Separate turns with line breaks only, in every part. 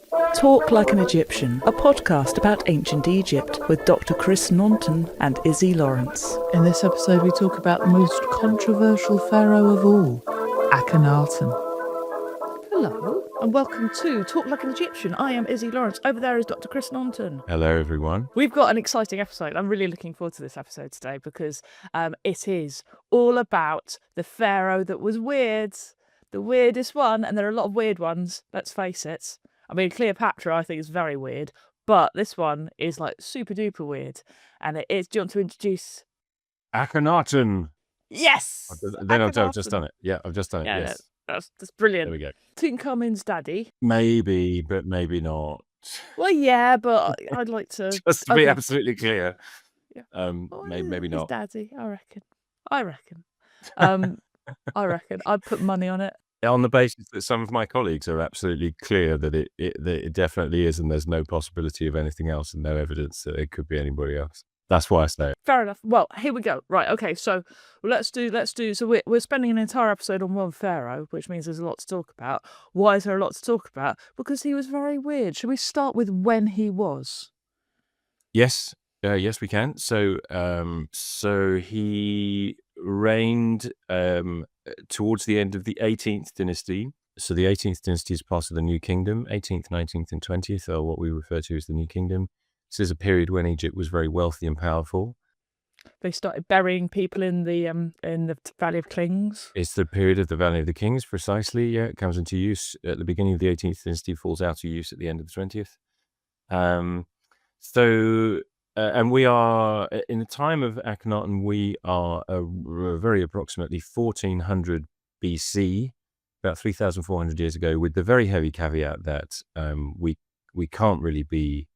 Talk Like an Egyptian, a podcast about ancient Egypt with Dr. Chris Naunton and Izzy Lawrence.
In this episode, we talk about the most controversial pharaoh of all, Akhenaten.
Hello, and welcome to Talk Like an Egyptian. I am Izzy Lawrence. Over there is Dr. Chris Naunton.
Hello, everyone.
We've got an exciting episode. I'm really looking forward to this episode today because it is all about the pharaoh that was weird, the weirdest one, and there are a lot of weird ones, let's face it. I mean, Cleopatra, I think, is very weird, but this one is like super duper weird. And it is. Do you want to introduce?
Akhenaten.
Yes!
I've just done it. Yeah, I've just done it.
Yeah,
yes.
That's brilliant.
There we go.
Tutankhamun's daddy.
Maybe, but maybe not.
Well, yeah, but I'd like to.
Just to be absolutely clear.
Yeah.
Well, maybe not.
His daddy, I reckon. I reckon. I'd put money on it.
On the basis that some of my colleagues are absolutely clear that it definitely is, and there's no possibility of anything else, and no evidence that it could be anybody else. That's why I say it.
Fair enough. Well, here we go. Right. Okay. So let's do. So we're spending an entire episode on one pharaoh, which means there's a lot to talk about. Why is there a lot to talk about? Because he was very weird. Should we start with when he was?
Yes. Yes, we can. So he reigned towards the end of the 18th dynasty. So the 18th dynasty is part of the New Kingdom. 18th, 19th, and 20th are what we refer to as the New Kingdom. This is a period when Egypt was very wealthy and powerful.
They started burying people in the Valley of Kings.
It's the period of the Valley of the Kings, precisely. Yeah, it comes into use at the beginning of the 18th dynasty, falls out of use at the end of the 20th. And we are, in the time of Akhenaten, we are very approximately 1400 BC, about 3,400 years ago, with the very heavy caveat that we can't really be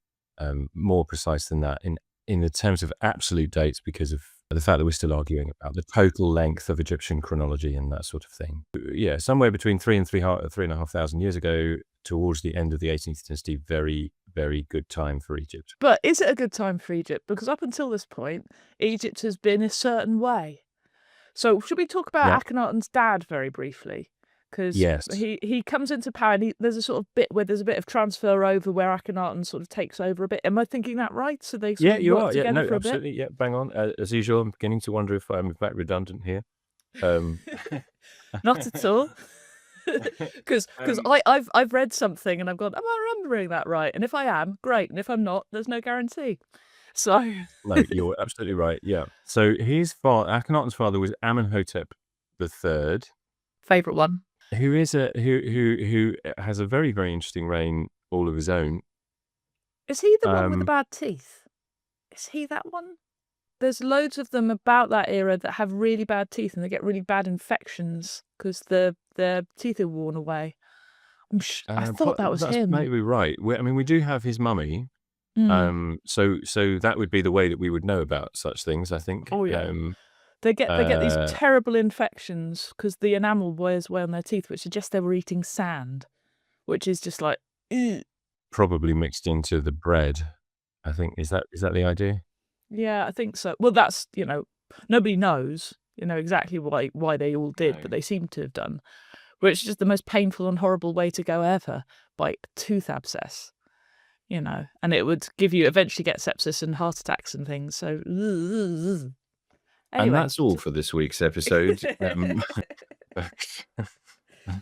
more precise than that in the terms of absolute dates because of the fact that we're still arguing about the total length of Egyptian chronology and that sort of thing. Yeah, somewhere between 3,500 years ago, towards the end of the 18th dynasty, very, very good time for Egypt.
But is it a good time for Egypt? Because up until this point, Egypt has been a certain way. So should we talk about Akhenaten's dad very briefly? Because he comes into power and there's a sort of bit where there's a bit of transfer over where Akhenaten sort of takes over a bit. Am I thinking that right? So they sort of work together for a
absolutely.
bit?
Yeah, bang on. As usual, I'm beginning to wonder if I'm in fact redundant here.
Not at all. Because I've read something and I've gone, am I remembering that right? And if I am, great. And if I'm not, there's no guarantee. So
no, you're absolutely right. Yeah. So Akhenaten's father was Amenhotep III.
Favorite one.
Who is who has a very, very interesting reign all of his own.
Is he the one with the bad teeth? Is he that one? There's loads of them about that era that have really bad teeth and they get really bad infections because their teeth are worn away. I thought that was him.
That's maybe right. We do have his mummy. So that would be the way that we would know about such things, I think.
Oh yeah. They get these terrible infections because the enamel wears away on their teeth, which suggests they were eating sand, which is just like
probably mixed into the bread. I think is that the idea?
Yeah, I think so. Well, that's nobody knows exactly why they all did, but they seem to have done, which is just the most painful and horrible way to go ever, by tooth abscess. And it would eventually get sepsis and heart attacks and things. So. Anyway.
And that's all for this week's episode.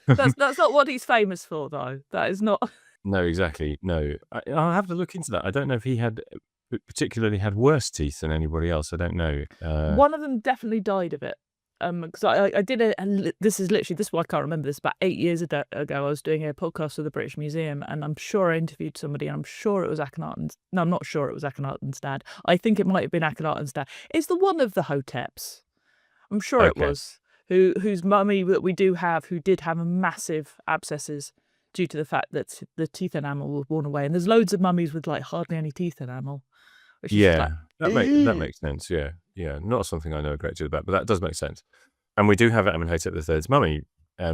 That's not what he's famous for, though. That is not.
No, exactly. No, I'll have to look into that. I don't know if he particularly had worse teeth than anybody else. I don't know.
One of them definitely died of it. Because I did this is why I can't remember this. About 8 years ago, I was doing a podcast with the British Museum, and I'm sure I interviewed somebody, and I'm sure it was Akhenaten's. No, I'm not sure it was Akhenaten's dad. I think it might have been Akhenaten's dad. It's the one of the Hoteps. I'm sure it was. Whose mummy that we do have, who did have massive abscesses due to the fact that the teeth enamel was worn away, and there's loads of mummies with like hardly any teeth enamel.
That makes sense. Yeah, not something I know a great deal about, but that does make sense. And we do have Amenhotep III's mummy,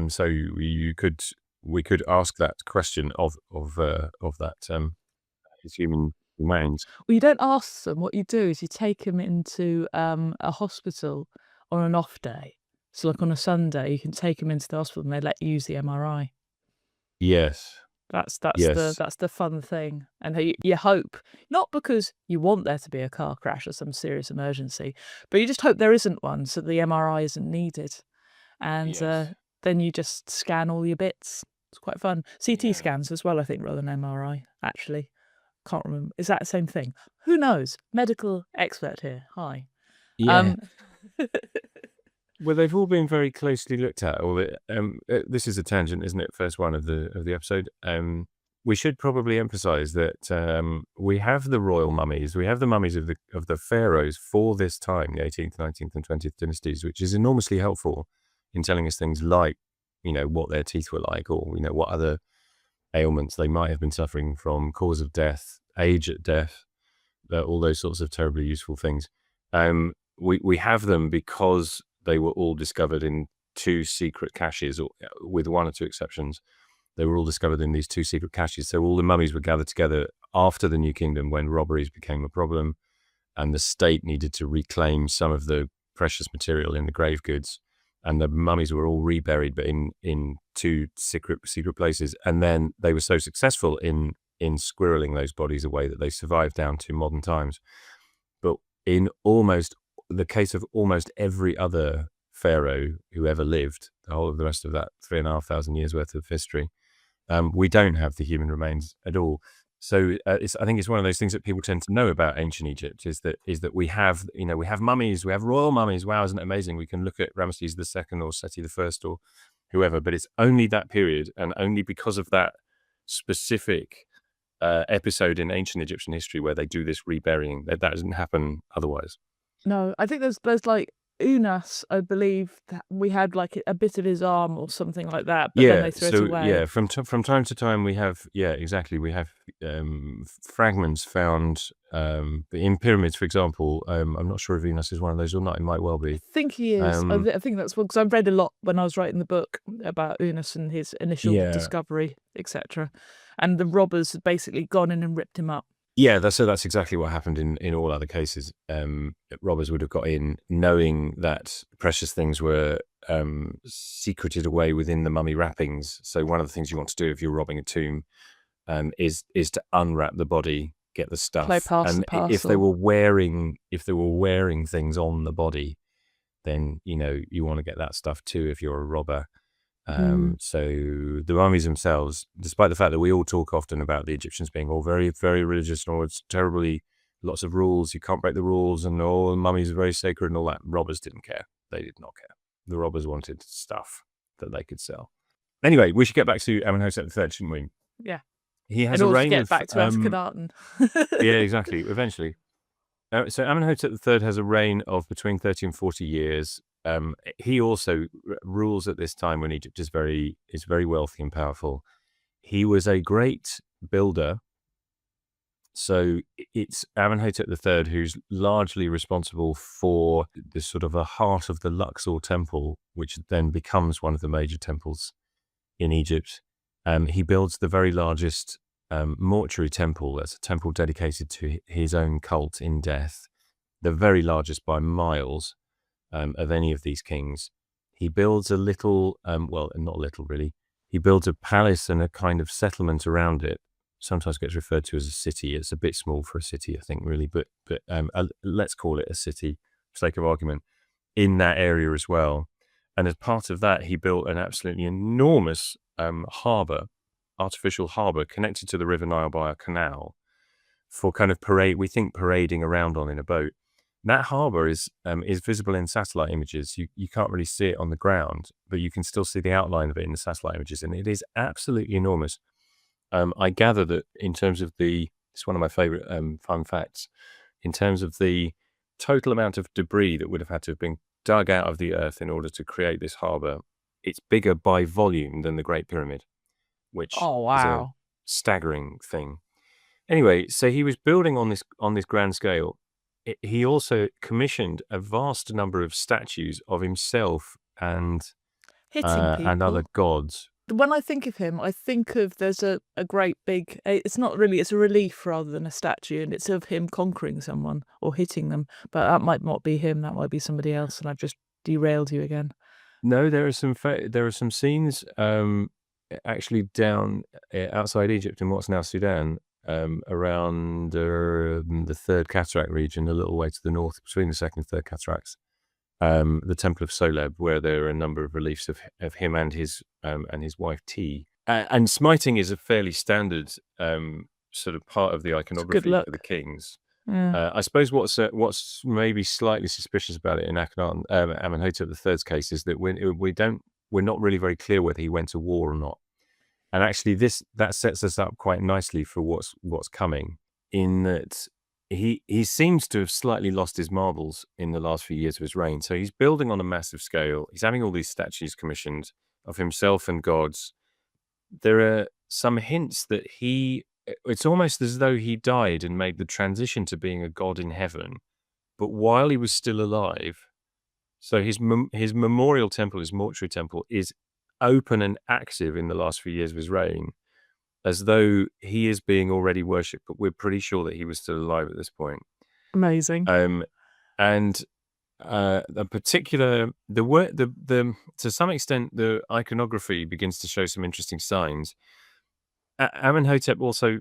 so we could ask that question of that his human remains.
Well, you don't ask them. What you do is you take them into a hospital on an off day. So, like on a Sunday, you can take them into the hospital and they let you use the MRI.
Yes.
That's
Yes.
the fun thing, and you hope, not because you want there to be a car crash or some serious emergency, but you just hope there isn't one, so the MRI isn't needed, and
Yes.
then you just scan all your bits. It's quite fun. CT
Yeah.
scans as well, I think, rather than MRI. Actually, can't remember. Is that the same thing? Who knows? Medical expert here. Hi.
Yeah. Well, they've all been very closely looked at. This is a tangent, isn't it? First one of the episode. We should probably emphasize that we have the royal mummies. We have the mummies of the pharaohs for this time, the 18th, 19th, and 20th dynasties, which is enormously helpful in telling us things like, what their teeth were like, or what other ailments they might have been suffering from, cause of death, age at death, all those sorts of terribly useful things. We have them because they were all discovered in two secret caches, or with one or two exceptions. They were all discovered in these two secret caches. So all the mummies were gathered together after the New Kingdom, when robberies became a problem and the state needed to reclaim some of the precious material in the grave goods. And the mummies were all reburied, but in two secret places. And then they were so successful in squirreling those bodies away that they survived down to modern times. But in the case of almost every other pharaoh who ever lived, the whole of the rest of that 3,500 years worth of history, we don't have the human remains at all. So I think it's one of those things that people tend to know about ancient Egypt is that we have mummies, we have royal mummies. Wow, isn't it amazing? We can look at Ramesses II or Seti I or whoever, but it's only that period, and only because of that specific episode in ancient Egyptian history where they do this reburying. That doesn't happen otherwise.
No, I think there's like Unas, I believe that we had like a bit of his arm or something like that, but then they threw it away.
From time to time we have exactly, we have fragments found in pyramids, for example. I'm not sure if Unas is one of those or not. It might well be.
I think he is. I think that's because I've read a lot when I was writing the book about Unas and his initial discovery, etc. And the robbers had basically gone in and ripped him up.
Yeah, that's exactly what happened in all other cases. Robbers would have got in knowing that precious things were secreted away within the mummy wrappings. So one of the things you want to do if you're robbing a tomb is to unwrap the body, get the stuff.
Play pass the parcel.
If they were wearing things on the body, then you want to get that stuff too if you're a robber. So the mummies themselves, despite the fact that we all talk often about the Egyptians being all very, very religious, and it's terribly lots of rules, you can't break the rules, and all the mummies are very sacred and all that, robbers didn't care. They did not care. The robbers wanted stuff that they could sell. Anyway, we should get back to Amenhotep III, shouldn't we?
Yeah.
He has a reign of...
back to Akhetaten.
Yeah, exactly, eventually. So Amenhotep III has a reign of between 30 and 40 years. He also rules at this time when Egypt is very wealthy and powerful. He was a great builder. So it's Amenhotep III who's largely responsible for the sort of the heart of the Luxor temple, which then becomes one of the major temples in Egypt. He builds the very largest mortuary temple. That's a temple dedicated to his own cult in death, the very largest by miles. Of any of these kings. He builds a little, well, not little really, he builds a palace and a kind of settlement around it. Sometimes gets referred to as a city. It's a bit small for a city, I think, really, but let's call it a city for sake of argument, in that area as well. And as part of that, he built an absolutely enormous artificial harbour connected to the River Nile by a canal for kind of parading around on in a boat. That harbour is visible in satellite images. You can't really see it on the ground, but you can still see the outline of it in the satellite images, and it is absolutely enormous. I gather that in terms of it's one of my favourite fun facts, in terms of the total amount of debris that would have had to have been dug out of the earth in order to create this harbour, it's bigger by volume than the Great Pyramid, which is a staggering thing. Anyway, so he was building on this grand scale. He also commissioned a vast number of statues of himself and other gods.
When I think of him, I think of there's a great big, it's not really, it's a relief rather than a statue, and it's of him conquering someone or hitting them, but that might not be him, that might be somebody else, and I've just derailed you again.
No, there are some scenes actually down outside Egypt in what's now Sudan, around the Third Cataract region, a little way to the north, between the Second and Third Cataracts. The Temple of Soleb, where there are a number of reliefs of him and his wife T. And smiting is a fairly standard sort of part of the
It's good
iconography
luck.
for the kings.
Yeah.
I suppose what's maybe slightly suspicious about it in Akhenaten, Amenhotep III's case is that we're not really very clear whether he went to war or not. And actually, that sets us up quite nicely for what's coming, in that he seems to have slightly lost his marbles in the last few years of his reign. So he's building on a massive scale. He's having all these statues commissioned of himself and gods. There are some hints that it's almost as though he died and made the transition to being a god in heaven, but while he was still alive. So his memorial temple, his mortuary temple, is open and active in the last few years of his reign, as though he is being already worshipped, but we're pretty sure that he was still alive at this point.
Amazing.
And a particular to some extent, the iconography begins to show some interesting signs. Amenhotep also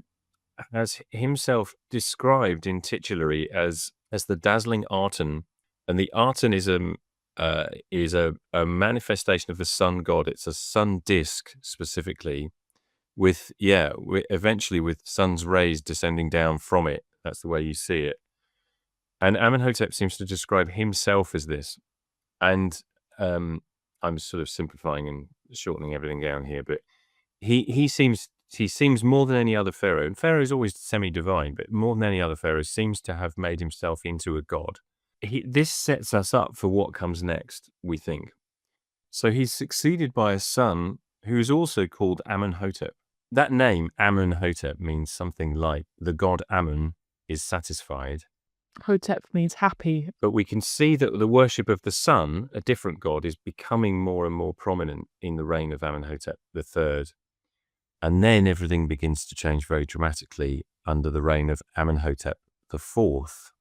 has himself described in titulary as the dazzling Aten, and the Aten is a manifestation of the sun god. It's a sun disk specifically, eventually with sun's rays descending down from it. That's the way you see it. And Amenhotep seems to describe himself as this. And I'm sort of simplifying and shortening everything down here, but he seems more than any other pharaoh, and pharaoh is always semi-divine, but more than any other pharaoh, seems to have made himself into a god. This sets us up for what comes next, we think. So he's succeeded by a son who is also called Amenhotep. That name, Amenhotep, means something like the god Amun is satisfied.
Hotep means happy.
But we can see that the worship of the sun, a different god, is becoming more and more prominent in the reign of Amenhotep III. And then everything begins to change very dramatically under the reign of Amenhotep IV.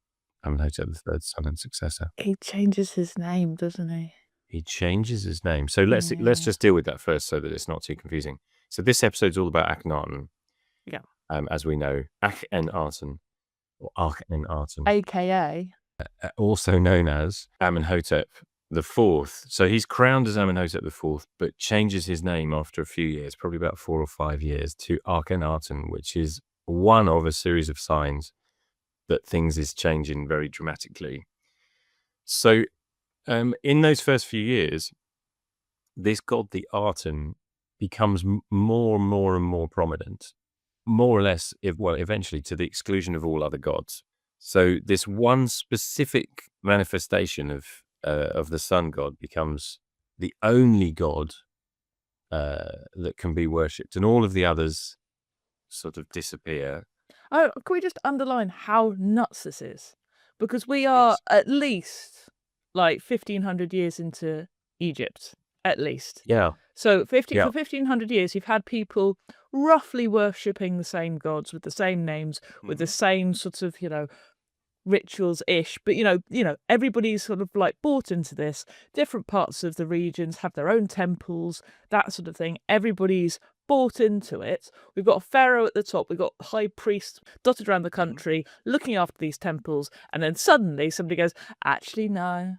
Amenhotep III's son and successor.
He changes his name, doesn't he?
He changes his name. So let's just deal with that first, so that it's not too confusing. So this episode's all about Akhenaten.
Yeah.
As we know, Akhenaten, or Akhenaten,
AKA,
also known as Amenhotep IV. So he's crowned as Amenhotep IV, but changes his name after a few years, probably about 4 or 5 years, to Akhenaten, which is one of a series of signs that things is changing very dramatically. So in those first few years, this god, the Aten, becomes more and more and more prominent, more or less, eventually to the exclusion of all other gods. So this one specific manifestation of the sun god becomes the only god that can be worshipped, and all of the others sort of disappear.
Oh, can we just underline how nuts this is? Because we are at least like 1,500 years into Egypt, at least.
Yeah.
So for 1,500 years, you've had people roughly worshipping the same gods with the same names, with the same sort of, rituals-ish. But, everybody's sort of like bought into this. Different parts of the regions have their own temples, that sort of thing. Everybody's bought into it. We've got a pharaoh at the top. We've got high priests dotted around the country looking after these temples. And then suddenly somebody goes, actually, no.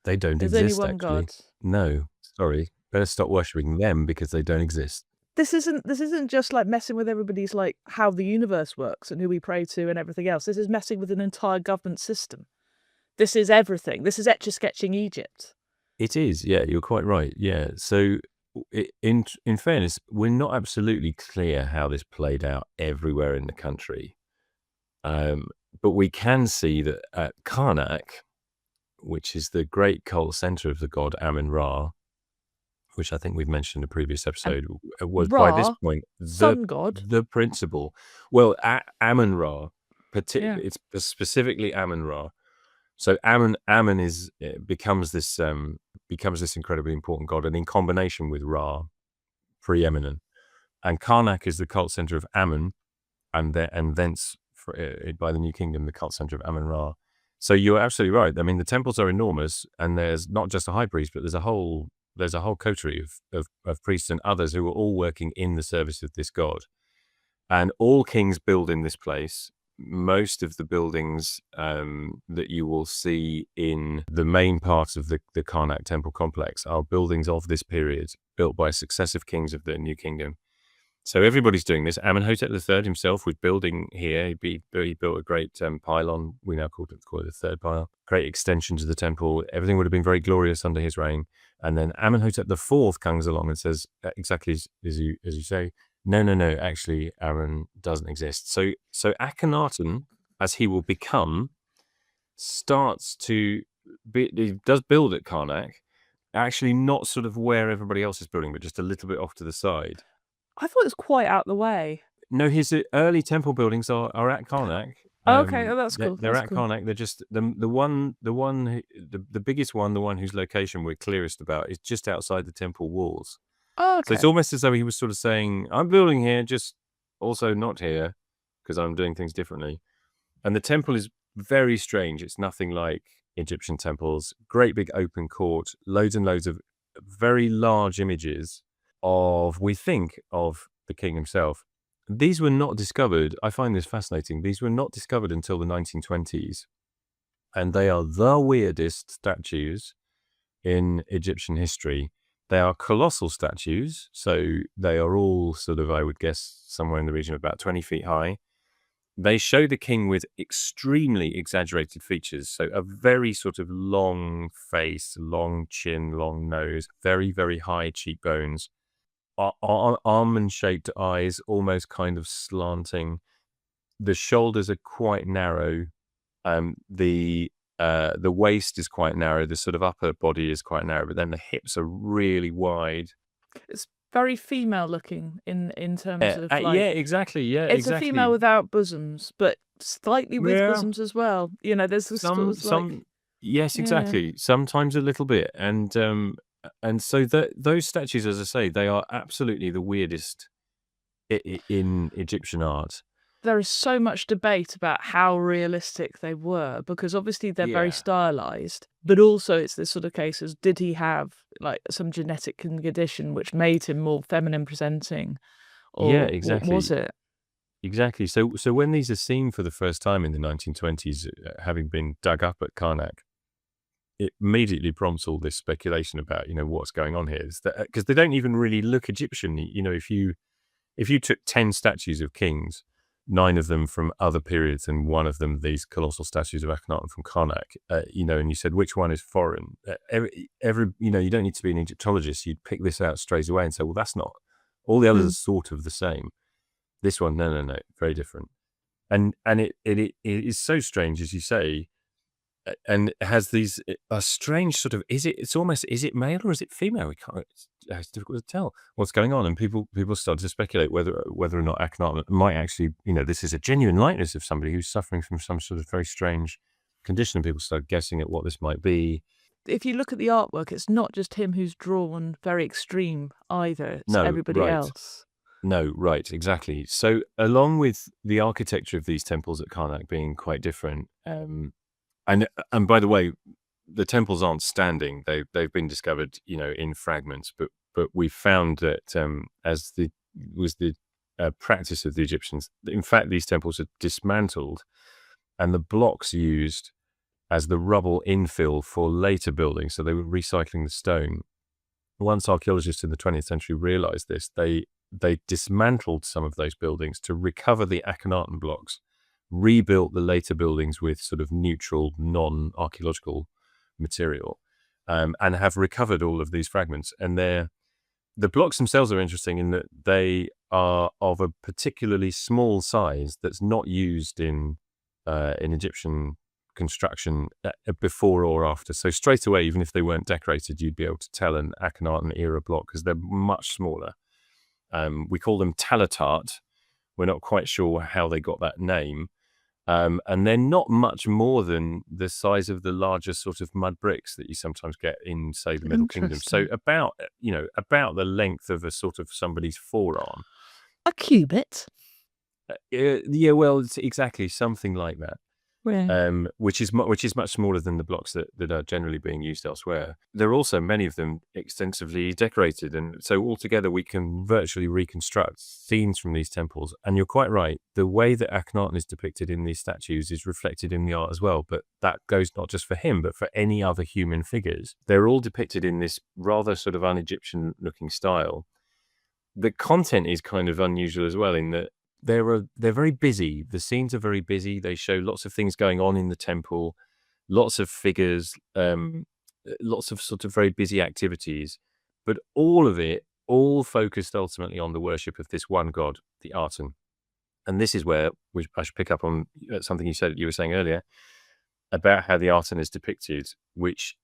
They don't
There's
exist,
only one
actually.
God.
No, sorry. Better stop worshipping them because they don't exist.
This isn't just like messing with everybody's like how the universe works and who we pray to and everything else. This is messing with an entire government system. This is everything. This is etch-a-sketching Egypt.
It is, yeah, you're quite right. Yeah. So in fairness, we're not absolutely clear how this played out everywhere in the country. But we can see that at Karnak, which is the great cult center of the god Amun-Ra, which I think we've mentioned in a previous episode, was by this point
sun god,
the principal. Well, Amun-Ra, particularly, it's specifically Amun-Ra. So Amun becomes this incredibly important god, and in combination with Ra, preeminent. And Karnak is the cult center of Amun, and thence by the New Kingdom, the cult center of Amun-Ra. So you're absolutely right. I mean, the temples are enormous, and there's not just a high priest, but there's a whole there's a whole coterie of priests and others who are all working in the service of this god. And all kings build in this place. Most of the buildings that you will see in the main part of the Karnak temple complex are buildings of this period, built by successive kings of the New Kingdom. So everybody's doing this. Amenhotep III himself was building here. He built a great pylon. We now call it the third pylon. Great extension to the temple. Everything would have been very glorious under his reign. And then Amenhotep IV comes along and says, exactly as you say, no, actually, Amun doesn't exist. So Akhenaten, as he will become, starts to he does build at Karnak, actually not sort of where everybody else is building, but just a little bit off to the side.
I thought it was quite out the way.
No, his early temple buildings are at Karnak.
Okay, that's cool.
They're
that's
at
cool.
Karnak. They're just the biggest one, the one whose location we're clearest about, is just outside the temple walls.
Oh, okay.
So it's almost as though he was sort of saying, I'm building here, just also not here, because I'm doing things differently. And the temple is very strange. It's nothing like Egyptian temples. Great big open court, loads and loads of very large images we think of the king himself. These were not discovered. I find this fascinating. These were not discovered until the 1920s. And they are the weirdest statues in Egyptian history. They are colossal statues. So they are all sort of, I would guess, somewhere in the region of about 20 feet high. They show the king with extremely exaggerated features. So a very sort of long face, long chin, long nose, very, very high cheekbones, almond-shaped eyes, almost kind of slanting. The shoulders are quite narrow. The waist is quite narrow. The sort of upper body is quite narrow, but then the hips are really wide.
It's very female looking in terms of like,
yeah, exactly. Yeah,
it's
exactly.
a female without bosoms, but slightly with bosoms as well. You know, there's this
yes, exactly. Yeah. Sometimes a little bit, and so those statues, as I say, they are absolutely the weirdest in Egyptian art.
There is so much debate about how realistic they were, because obviously they're very stylized, but also it's this sort of case as, did he have like some genetic condition which made him more feminine presenting? Or
yeah, exactly.
What was it?
Exactly. So when these are seen for the first time in the 1920s, having been dug up at Karnak, it immediately prompts all this speculation about, what's going on here. Because they don't even really look Egyptian. If you took 10 statues of kings, 9 of them from other periods and 1 of them these colossal statues of Akhenaten from Karnak, and you said which one is foreign, you don't need to be an Egyptologist. You'd pick this out straight away and say, well, that's not. All the others are sort of the same. This one, no, very different. And it is so strange, as you say, and it has these a strange sort of, is it male or is it female? It's difficult to tell what's going on, and people start to speculate whether or not Akhenaten might actually, this is a genuine likeness of somebody who's suffering from some sort of very strange condition, and people start guessing at what this might be.
If you look at the artwork, it's not just him who's drawn very extreme either. It's everybody else.
No, right, exactly. So along with the architecture of these temples at Karnak being quite different, and by the way, the temples aren't standing; they've been discovered, in fragments. But we found that as was the practice of the Egyptians, in fact, these temples are dismantled, and the blocks used as the rubble infill for later buildings. So they were recycling the stone. Once archaeologists in the 20th century realized this, they dismantled some of those buildings to recover the Akhenaten blocks, rebuilt the later buildings with sort of neutral, non-archaeological material, and have recovered all of these fragments. And the blocks themselves are interesting in that they are of a particularly small size that's not used in Egyptian construction before or after. So straight away, even if they weren't decorated, you'd be able to tell an Akhenaten era block because they're much smaller. We call them talatat. We're not quite sure how they got that name. And they're not much more than the size of the larger sort of mud bricks that you sometimes get in, say, the Middle Kingdom. So about the length of a sort of somebody's forearm.
A cubit?
Yeah, well, it's exactly something like that. which is much smaller than the blocks that are generally being used elsewhere. There are also many of them extensively decorated, and so altogether we can virtually reconstruct scenes from these temples. And you're quite right, the way that Akhenaten is depicted in these statues is reflected in the art as well, but that goes not just for him, but for any other human figures. They're all depicted in this rather sort of un-Egyptian looking style. The content is kind of unusual as well, in that they're very busy. The scenes are very busy. They show lots of things going on in the temple, lots of figures, lots of sort of very busy activities, but all of it, all focused ultimately on the worship of this one god, the Aten. And this is where I should pick up on something you were saying earlier about how the Aten is depicted, which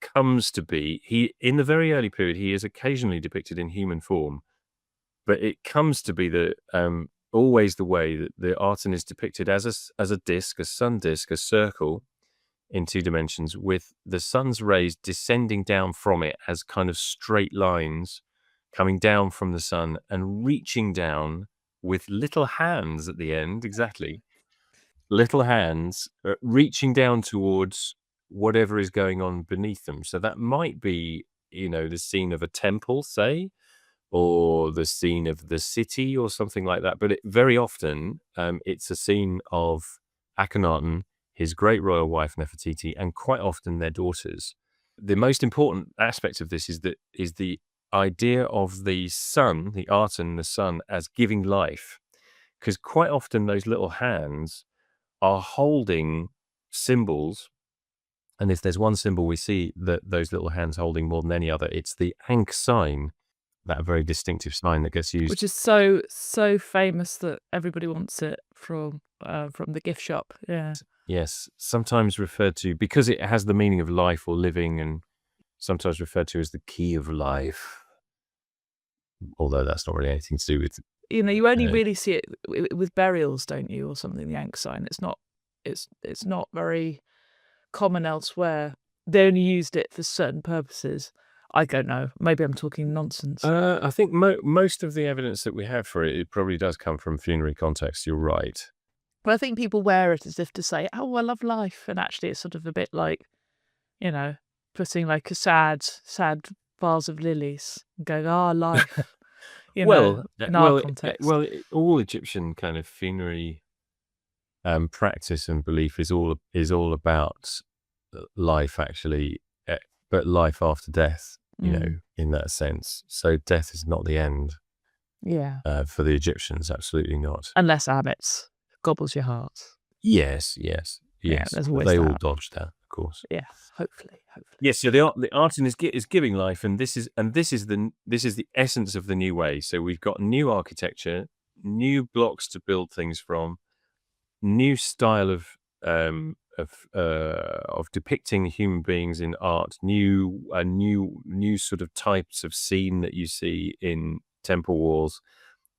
comes to be, in the very early period, he is occasionally depicted in human form, but it comes to be always the way that the Aten is depicted as a disc, a sun disc, a circle in 2 dimensions, with the sun's rays descending down from it as kind of straight lines coming down from the sun and reaching down with little hands at the end, exactly. Little hands reaching down towards whatever is going on beneath them. So that might be, the scene of a temple, say, or the scene of the city or something like that. But very often it's a scene of Akhenaten, his great royal wife Nefertiti, and quite often their daughters. The most important aspect of this is the idea of the sun, the Aten, the sun, as giving life. Because quite often those little hands are holding symbols. And if there's one symbol we see that those little hands holding more than any other, it's the Ankh sign, that very distinctive sign that gets used,
which is so famous that everybody wants it from the gift shop. Yeah.
Yes, sometimes referred to, because it has the meaning of life or living, and sometimes referred to as the key of life. Although that's not really anything to do with.
You only really see it with burials, don't you, or something? The Ankh sign. It's not very common elsewhere. They only used it for certain purposes. I don't know. Maybe I'm talking nonsense.
I think most of the evidence that we have for it probably does come from funerary context. You're right.
But I think people wear it as if to say, "Oh, I love life," and actually, it's sort of a bit like, putting like a sad vase of lilies and going, "Ah, life." In our context.
All Egyptian kind of funerary practice and belief is all about life, actually. But life after death, in that sense. So death is not the end.
Yeah.
For the Egyptians, absolutely not.
Unless Abbott gobbles your heart.
Yes.
Yeah, there's always
they
that.
all dodged that, of course.
Yeah, hopefully.
Yes, so the Aten is giving life, and this is the essence of the new way. So we've got new architecture, new blocks to build things from, new style of depicting human beings in art, new sort of types of scene that you see in temple walls.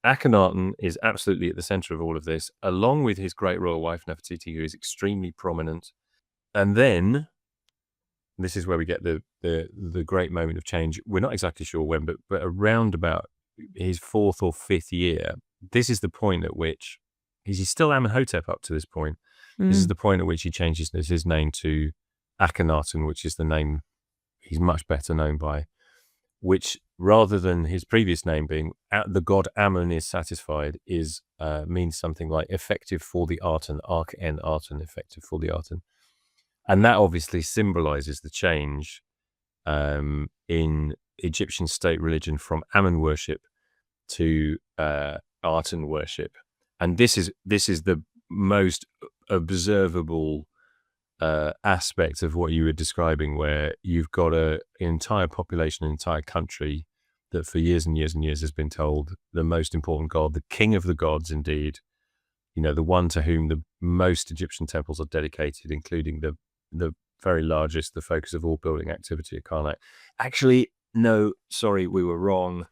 Akhenaten is absolutely at the center of all of this, along with his great royal wife Nefertiti, who is extremely prominent. And then this is where we get the great moment of change. We're not exactly sure when, but around about his 4th or 5th year, this is the point at which he's still Amenhotep up to this point. This is the point at which he changes his name to Akhenaten, which is the name he's much better known by, which, rather than his previous name being the god Amun is satisfied, means something like effective for the Aten, Akhetaten, effective for the Aten. And that obviously symbolizes the change in Egyptian state religion from Amun worship to Aten worship. And this is the most observable aspect of what you were describing, where you've got an entire population, an entire country that for years and years and years has been told the most important god, the king of the gods indeed, the one to whom the most Egyptian temples are dedicated, including the very largest, the focus of all building activity at Karnak. Actually, no, sorry, we were wrong.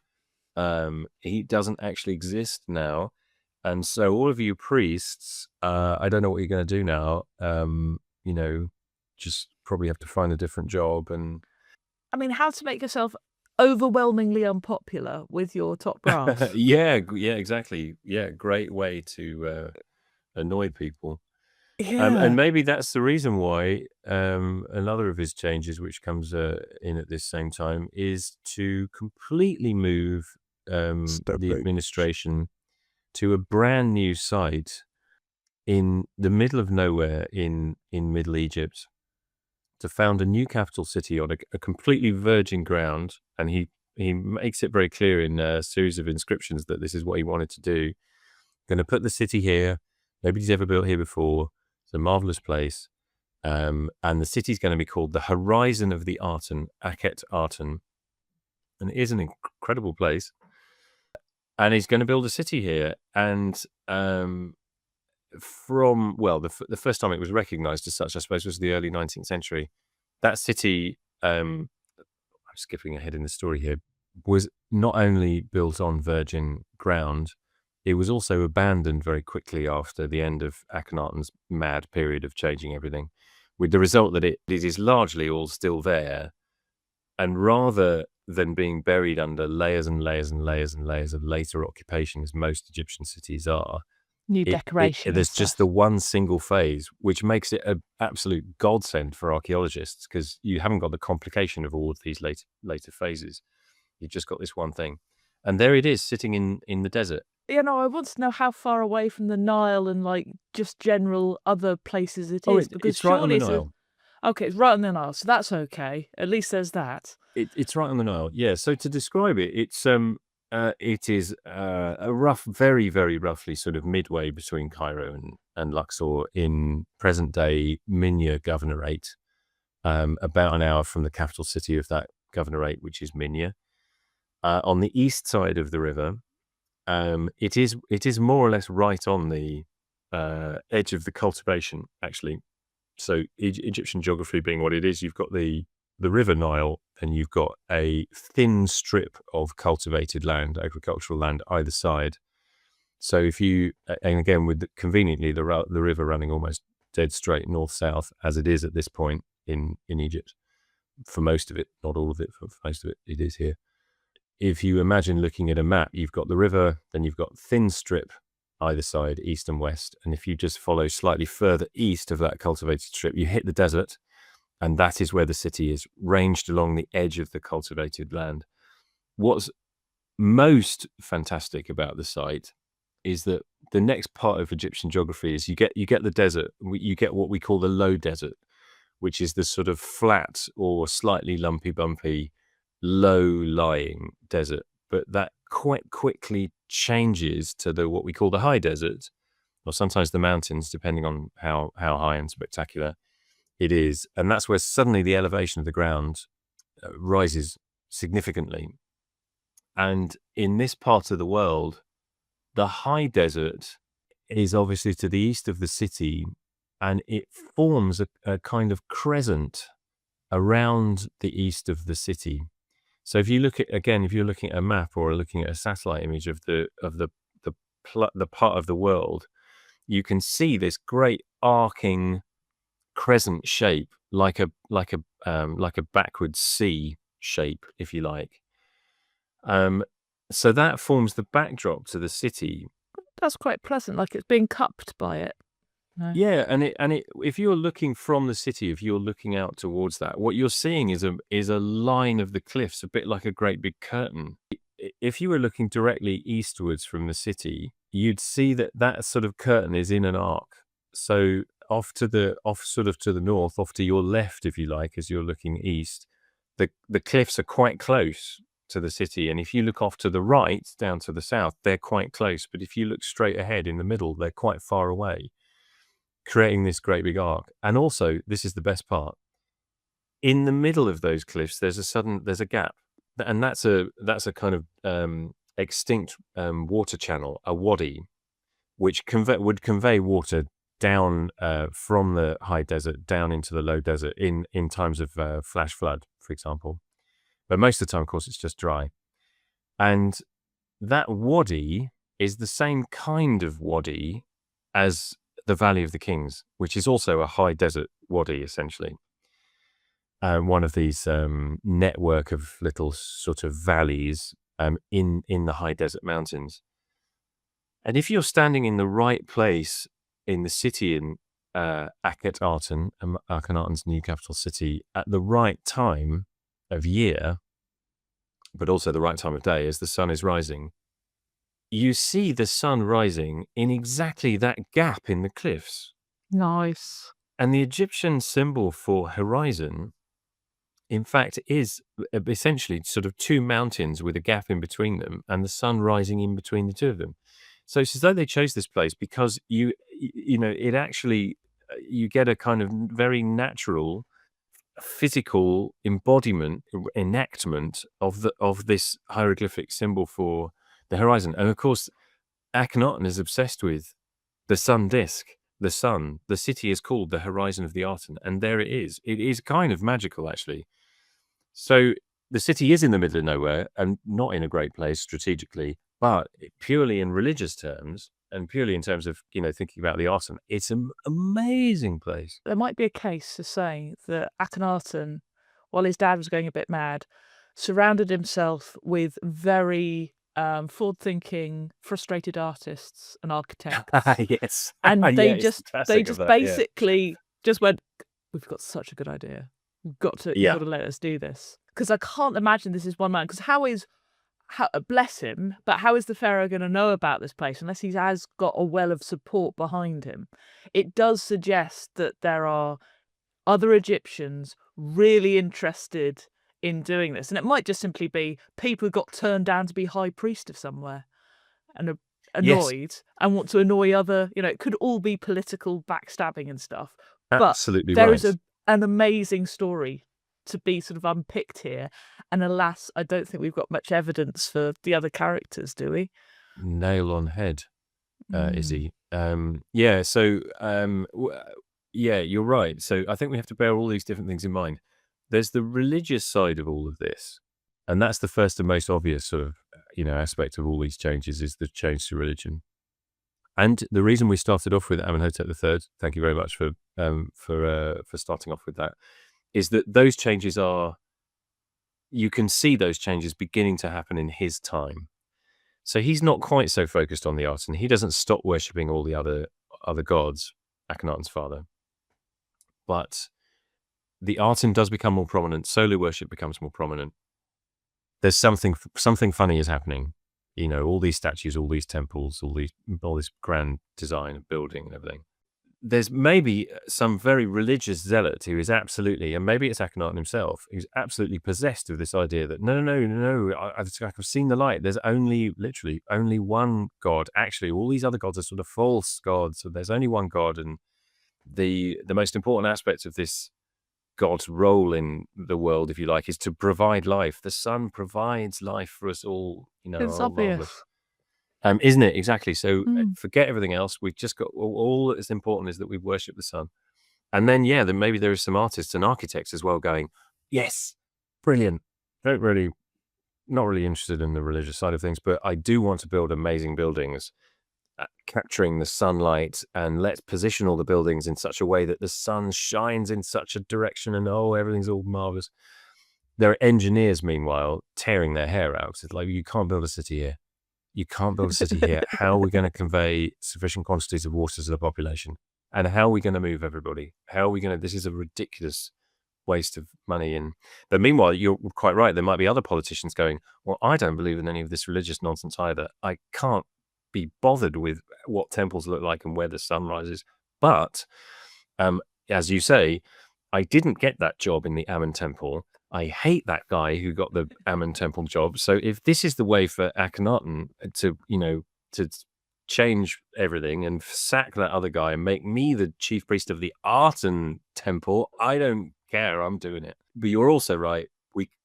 He doesn't actually exist now. And so all of you priests, I don't know what you're going to do now. Just probably have to find a different job. And
I mean, how to make yourself overwhelmingly unpopular with your top brass.
yeah, exactly. Yeah, great way to annoy people.
Yeah.
And maybe that's the reason why another of his changes, which comes in at this same time, is to completely move the administration to a brand new site in the middle of nowhere in Middle Egypt, to found a new capital city on a completely virgin ground. And he makes it very clear in a series of inscriptions that this is what he wanted to do. Going to put the city here. Nobody's ever built here before. It's a marvelous place. And the city's going to be called the Horizon of the Aten, Akhetaten. And it is an incredible place. And he's going to build a city here. And the first time it was recognized as such, I suppose, was the early 19th century. That city, I'm skipping ahead in the story here, was not only built on virgin ground, it was also abandoned very quickly after the end of Akhenaten's mad period of changing everything, with the result that it is largely all still there. And rather than being buried under layers and layers and layers and layers of later occupation, as most Egyptian cities are,
New decoration.
there's just the one single phase, which makes it an absolute godsend for archaeologists, because you haven't got the complication of all of these later phases. You've just got this one thing. And there it is, sitting in the desert.
You know, I want to know how far away from the Nile and like just general other places it is. Because
it's right on the Nile.
Okay, it's right on the Nile, so that's okay. At least there's that.
It's right on the Nile. Yeah. So to describe it, it is a rough, very, very roughly sort of midway between Cairo and Luxor in present day Minya Governorate, about an hour from the capital city of that governorate, which is Minya. On the east side of the river, it is more or less right on the edge of the cultivation, actually. So Egyptian geography being what it is, you've got the River Nile, and you've got a thin strip of cultivated land, agricultural land, either side. So if you, and again, conveniently the river running almost dead straight north-south, as it is at this point in Egypt, for most of it, not all of it, for most of it is here. If you imagine looking at a map, you've got the river, then you've got thin strip either side, east and west. And if you just follow slightly further east of that cultivated strip, you hit the desert. And that is where the city is, ranged along the edge of the cultivated land. What's most fantastic about the site is that the next part of Egyptian geography is you get the desert. You get what we call the low desert, which is the sort of flat or slightly lumpy, bumpy, low-lying desert. But that quite quickly changes to what we call the high desert, or sometimes the mountains, depending on how high and spectacular it is. And that's where suddenly the elevation of the ground rises significantly. And in this part of the world, the high desert is obviously to the east of the city, and it forms a kind of crescent around the east of the city. So if you look at, again, if you're looking at a map or looking at a satellite image of the part of the world, you can see this great arcing crescent shape, like a backwards C shape, if you like. So that forms the backdrop to the city.
That's quite pleasant, like it's being cupped by it. No.
Yeah, and if you're looking from the city, if you're looking out towards that, what you're seeing is a line of the cliffs, a bit like a great big curtain. If you were looking directly eastwards from the city, you'd see that sort of curtain is in an arc. So off to the north, off to your left, if you like, as you're looking east, the cliffs are quite close to the city. And if you look off to the right, down to the south, they're quite close. But if you look straight ahead in the middle, they're quite far away, creating this great big arc. And also, this is the best part, in the middle of those cliffs, there's a gap. And that's a kind of extinct water channel, a wadi, which would convey water down from the high desert down into the low desert in times of flash flood, for example. But most of the time, of course, it's just dry. And that wadi is the same kind of wadi as the Valley of the Kings, which is also a high desert wadi, essentially. One of these network of little sort of valleys in the high desert mountains. And if you're standing in the right place in the city Akhetaten, Akhenaten's new capital city, at the right time of year, but also the right time of day as the sun is rising, you see the sun rising in exactly that gap in the cliffs.
Nice.
And the Egyptian symbol for horizon, in fact, is essentially sort of two mountains with a gap in between them and the sun rising in between the two of them. So it's as though they chose this place because it actually, you get a kind of very natural physical embodiment, enactment of this hieroglyphic symbol for the horizon. And of course, Akhenaten is obsessed with the sun disk, the sun. The city is called the horizon of the Aten, and there it is. It is kind of magical, actually. So the city is in the middle of nowhere and not in a great place strategically, but purely in religious terms and purely in terms of, thinking about the Aten, it's an amazing place.
There might be a case to say that Akhenaten, while his dad was going a bit mad, surrounded himself with very forward-thinking, frustrated artists and architects,
Yes.
and
Yeah,
they
it's
just
the classic of that, yeah.
basically just went, "We've got such a good idea. You've got to let us do this." Because I can't imagine this is one man. Because bless him, but how is the pharaoh going to know about this place unless he has got a well of support behind him? It does suggest that there are other Egyptians really interested in doing this, and it might just simply be people who got turned down to be high priest of somewhere and are annoyed and want to annoy other. It could all be political backstabbing and stuff.
Absolutely
but there
right.
is an amazing story to be sort of unpicked here, and alas, I don't think we've got much evidence for the other characters, do we?
Nail on head, Izzy. Yeah, so yeah, you're right. So I think we have to bear all these different things in mind. There's the religious side of all of this, and that's the first and most obvious sort of aspect of all these changes is the change to religion. And the reason we started off with Amenhotep III, thank you very much for starting off with that, is that those changes you can see those changes beginning to happen in his time. So he's not quite so focused on the Aten. He doesn't stop worshipping all the other gods, Akhenaten's father. But the Aten does become more prominent. Solar worship becomes more prominent. There's something funny is happening. All these statues, all these temples, all this grand design of building and everything. There's maybe some very religious zealot who is absolutely, and maybe it's Akhenaten himself, who's absolutely possessed of this idea that no, I've seen the light. There's literally only one God. Actually, all these other gods are sort of false gods. So there's only one God, and the most important aspect of this God's role in the world, if you like, is to provide life. The sun provides life for us all.
It's obvious.
Isn't it? Exactly. So forget everything else. We've just got all that is important is that we worship the sun. And then, then maybe there are some artists and architects as well going, yes, brilliant. Not really interested in the religious side of things, but I do want to build amazing buildings, capturing the sunlight, and let's position all the buildings in such a way that the sun shines in such a direction and everything's all marvelous. There are engineers, meanwhile, tearing their hair out. It's like, you can't build a city here. You can't build a city here. How are we going to convey sufficient quantities of water to the population? And how are we going to move everybody? This is a ridiculous waste of money. But meanwhile, you're quite right. There might be other politicians going, well, I don't believe in any of this religious nonsense either. I can't be bothered with what temples look like and where the sun rises. But as you say, I didn't get that job in the Amun temple. I hate that guy who got the Amun temple job. So if this is the way for Akhenaten to change everything and sack that other guy and make me the chief priest of the Aten temple, I don't care. I'm doing it. But you're also right.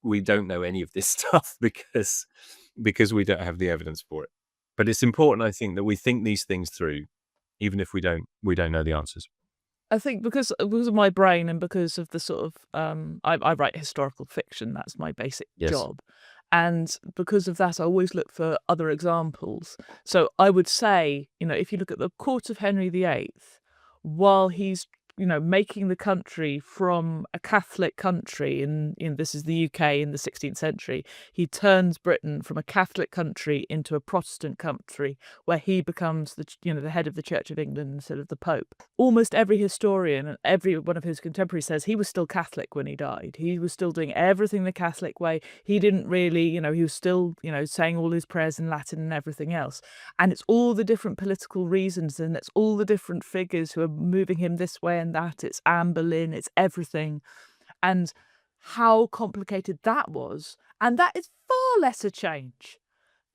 We don't know any of this stuff because we don't have the evidence for it. But it's important, I think, that we think these things through, even if we don't know the answers.
I think because of my brain and because of the sort of I write historical fiction. That's my basic job, and because of that, I always look for other examples. So I would say, if you look at the court of Henry VIII, while he's making the country from a Catholic country this is the UK in the 16th century. He turns Britain from a Catholic country into a Protestant country where he becomes the head of the Church of England instead of the Pope. Almost every historian and every one of his contemporaries says he was still Catholic when he died. He was still doing everything the Catholic way. He didn't really, he was still, saying all his prayers in Latin and everything else. And it's all the different political reasons, and it's all the different figures who are moving him this way and that. It's Anne Boleyn, it's everything. And how complicated that was. And that is far less a change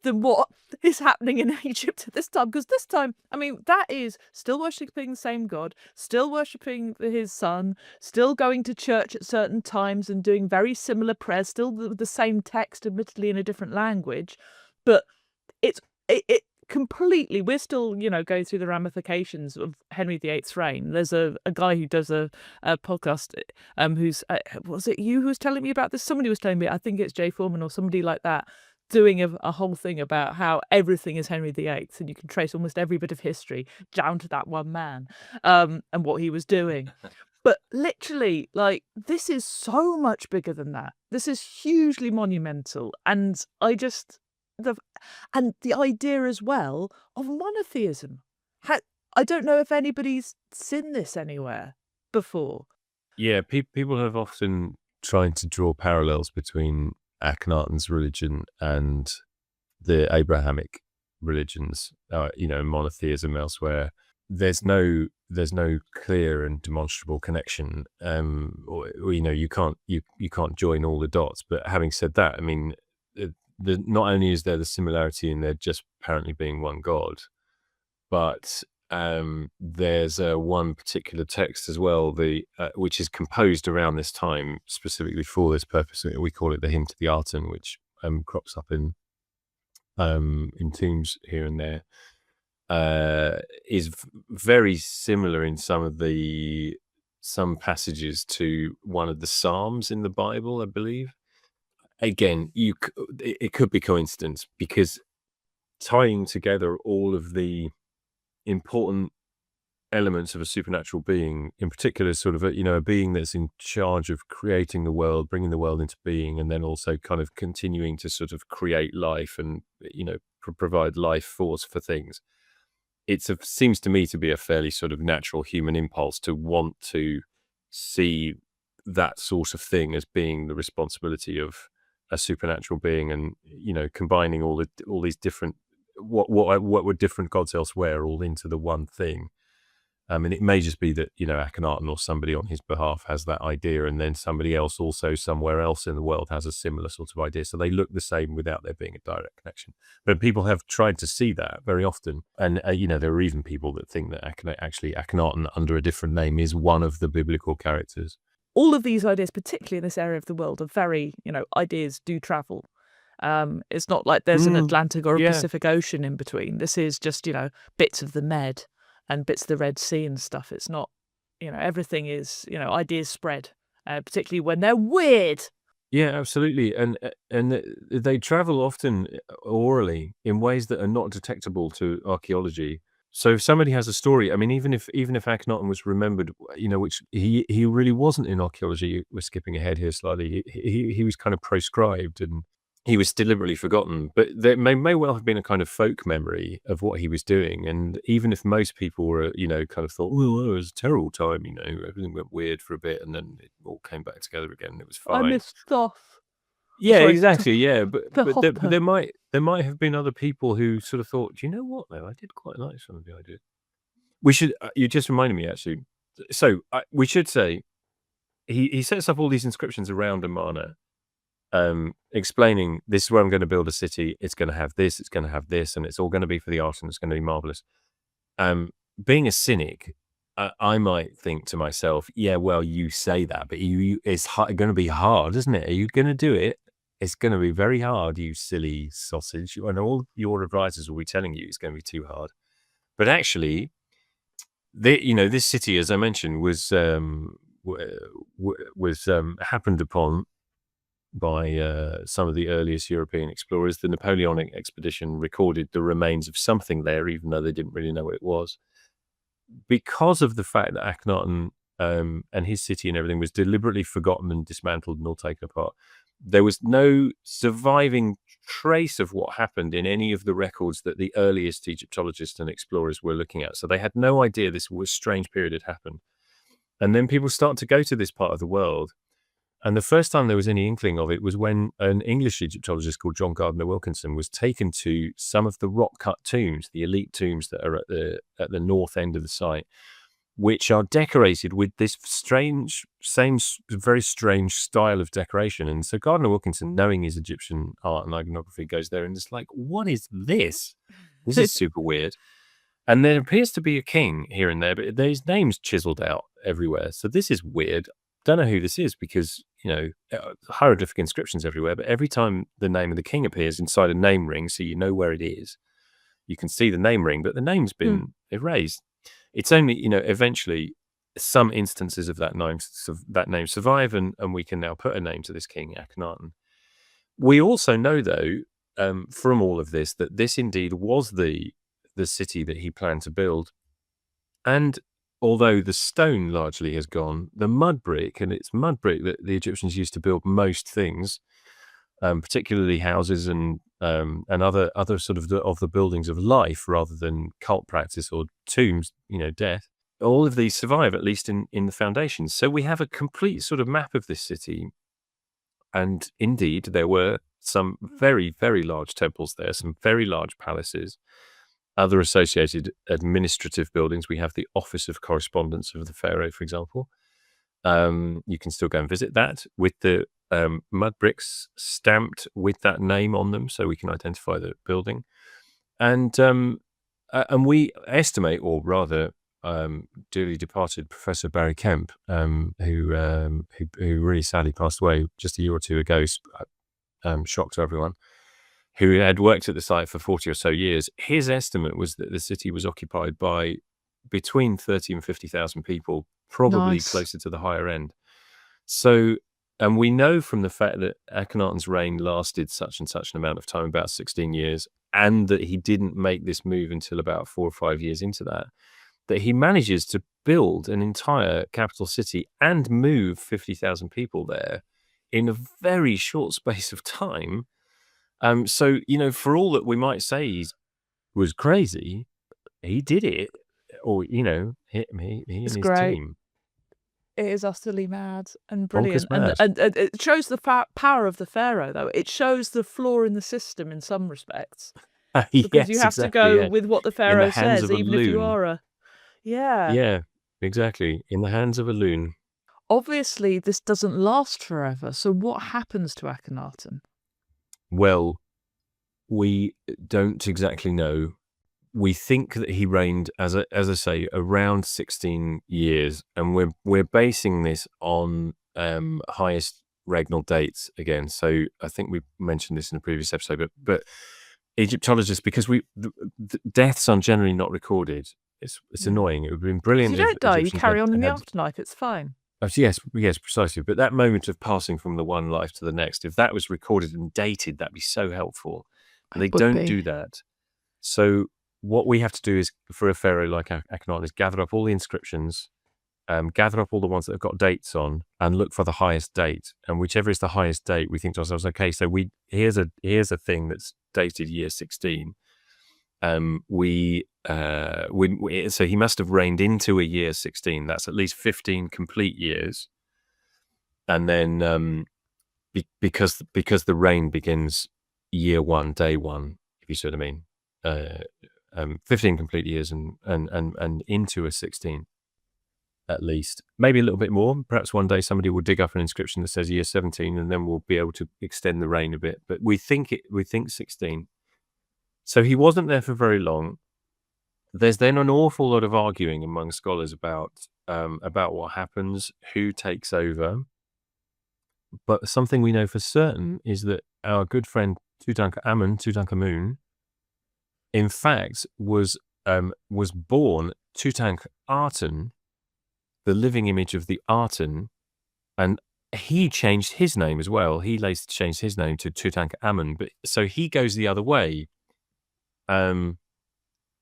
than what is happening in Egypt at this time. Because this time, that is still worshipping the same God, still worshipping his son, still going to church at certain times and doing very similar prayers, still the same text, admittedly in a different language. But it completely, we're still, going through the ramifications of Henry VIII's reign. There's a guy who does a podcast, who's, was it you who was telling me about this? Somebody was telling me, I think it's Jay Foreman or somebody like that, doing a whole thing about how everything is Henry VIII, and you can trace almost every bit of history down to that one man, and what he was doing. But literally, this is so much bigger than that. This is hugely monumental. And the idea as well of monotheism. I don't know if anybody's seen this anywhere before.
Yeah, people have often tried to draw parallels between Akhenaten's religion and the Abrahamic religions, monotheism elsewhere. There's no clear and demonstrable connection, or you can't join all the dots. But having said that, not only is there the similarity in there just apparently being one God, but there's one particular text as well, which is composed around this time specifically for this purpose. We call it the Hymn to the Aten, which crops up in tombs here and there. Is very similar in some passages to one of the Psalms in the Bible, I believe. Again, it could be coincidence, because tying together all of the important elements of a supernatural being, in particular, sort of a being that's in charge of creating the world, bringing the world into being, and then also kind of continuing to sort of create life and provide life force for things. Seems to me to be a fairly sort of natural human impulse to want to see that sort of thing as being the responsibility of a supernatural being, and combining all these different what were different gods elsewhere all into the one thing. And it may just be that Akhenaten or somebody on his behalf has that idea, and then somebody else also somewhere else in the world has a similar sort of idea, so they look the same without there being a direct connection. But people have tried to see that very often, and there are even people that think that Akhenaten under a different name is one of the biblical characters.
All of these ideas, particularly in this area of the world, are very, ideas do travel. It's not like there's an Atlantic or a Pacific Ocean in between. This is just, bits of the Med and bits of the Red Sea and stuff. It's not, everything is, ideas spread, particularly when they're weird.
Yeah, absolutely. And they travel often orally in ways that are not detectable to archaeology. So if somebody has a story, even if Akhenaten was remembered, which he really wasn't in archaeology, we're skipping ahead here slightly. He was kind of proscribed and he was deliberately forgotten. But there may well have been a kind of folk memory of what he was doing. And even if most people were, kind of thought, well, it was a terrible time, everything went weird for a bit, and then it all came back together again, and it was fine.
I miss stuff.
Yeah,
Sorry,
exactly. Yeah, but
Hopper.
there might have been other people who sort of thought, you know what, though, I did quite like some of the ideas. We should. You just reminded me, actually. So we should say he sets up all these inscriptions around Amarna, explaining this is where I'm going to build a city. It's going to have this. It's going to have this, and it's all going to be for the art, and it's going to be marvelous. Being a cynic, I might think to myself, yeah, well, you say that, but it's going to be hard, isn't it? Are you going to do it? It's going to be very hard, you silly sausage. And all your advisors will be telling you it's going to be too hard. But actually, this city, as I mentioned, was happened upon by some of the earliest European explorers. The Napoleonic expedition recorded the remains of something there, even though they didn't really know what it was. Because of the fact that Akhenaten and his city and everything was deliberately forgotten and dismantled and all taken apart. There was no surviving trace of what happened in any of the records that the earliest Egyptologists and explorers were looking at. So they had no idea this was strange period had happened. And then people start to go to this part of the world. And the first time there was any inkling of it was when an English Egyptologist called John Gardner Wilkinson was taken to some of the rock-cut tombs, the elite tombs that are at the north end of the site, which are decorated with this very strange style of decoration. And so Gardner Wilkinson, knowing his Egyptian art and iconography, goes there and is like, what is this? This is super weird. And there appears to be a king here and there, but there's names chiseled out everywhere. So this is weird. Don't know who this is because, hieroglyphic inscriptions everywhere, but every time the name of the king appears inside a name ring, so you know where it is, you can see the name ring, but the name's been erased. It's only, eventually some instances of that name survive, and we can now put a name to this king, Akhenaten. We also know, though, from all of this, that this indeed was the city that he planned to build. And although the stone largely has gone, the mud brick, and it's mud brick that the Egyptians used to build most things, particularly houses and other sort of the buildings of life rather than cult practice or tombs, death. All of these survive, at least in the foundations. So we have a complete sort of map of this city. And indeed, there were some very, very large temples there, some very large palaces, other associated administrative buildings. We have the Office of Correspondence of the Pharaoh, for example. You can still go and visit that with the mud bricks stamped with that name on them, so we can identify the building. And we estimate, or rather, dearly departed Professor Barry Kemp, who really sadly passed away just a year or two ago, shock to everyone, who had worked at the site for 40 or so years. His estimate was that the city was occupied by between 30 and 50,000 people, probably closer to the higher end. So, and we know from the fact that Akhenaten's reign lasted such and such an amount of time, about 16 years, and that he didn't make this move until about 4 or 5 years into that he manages to build an entire capital city and move 50,000 people there in a very short space of time. So, for all that we might say he was crazy, he did it. Or, he and his team.
It is utterly mad and brilliant.
Bonkers mad.
And it shows the power of the pharaoh, though. It shows the flaw in the system in some respects. Because you have to go with what the pharaoh says, even if you are a... Yeah.
Yeah, exactly. In the hands of a loon.
Obviously, this doesn't last forever. So what happens to Akhenaten?
Well, we don't exactly know. We think that he reigned, as I say, around 16 years, and we're basing this on highest regnal dates again. So I think we mentioned this in a previous episode, but Egyptologists, because the deaths are generally not recorded. It's annoying. It would have been brilliant.
You don't die. You carry on in the afterlife. It's fine.
Oh, yes, precisely. But that moment of passing from the one life to the next, if that was recorded and dated, that'd be so helpful. And they don't do that. So what we have to do is, for a pharaoh like Akhenaten, is gather up all the inscriptions, gather up all the ones that have got dates on, and look for the highest date. And whichever is the highest date, we think to ourselves, okay, so here's a thing that's dated year 16. So he must have reigned into a year 16. That's at least 15 complete years. And then because the reign begins year 1, day 1, if you see what I mean, 15 complete years and into a 16 at least, maybe a little bit more. Perhaps one day somebody will dig up an inscription that says year 17, and then we'll be able to extend the reign a bit. But we think 16. So he wasn't there for very long. There's then an awful lot of arguing among scholars about what happens, who takes over. But something we know for certain is that our good friend Tutankhamun, in fact, was born Tutankhaten, the living image of the Aten, and he changed his name as well. He later changed his name to Tutankhamun, but so he goes the other way.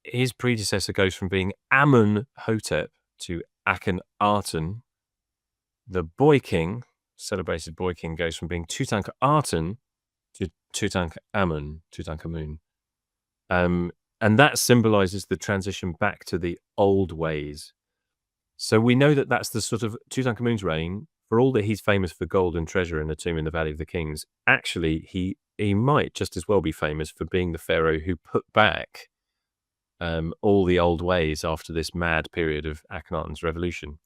His predecessor goes from being Amenhotep to Akhenaten, the boy king, celebrated boy king, goes from being Tutankhaten to Tutankhamun. And that symbolizes the transition back to the old ways. So we know that that's the sort of Tutankhamun's reign. For all that he's famous for gold and treasure in a tomb in the Valley of the Kings, actually he might just as well be famous for being the pharaoh who put back all the old ways after this mad period of Akhenaten's revolution.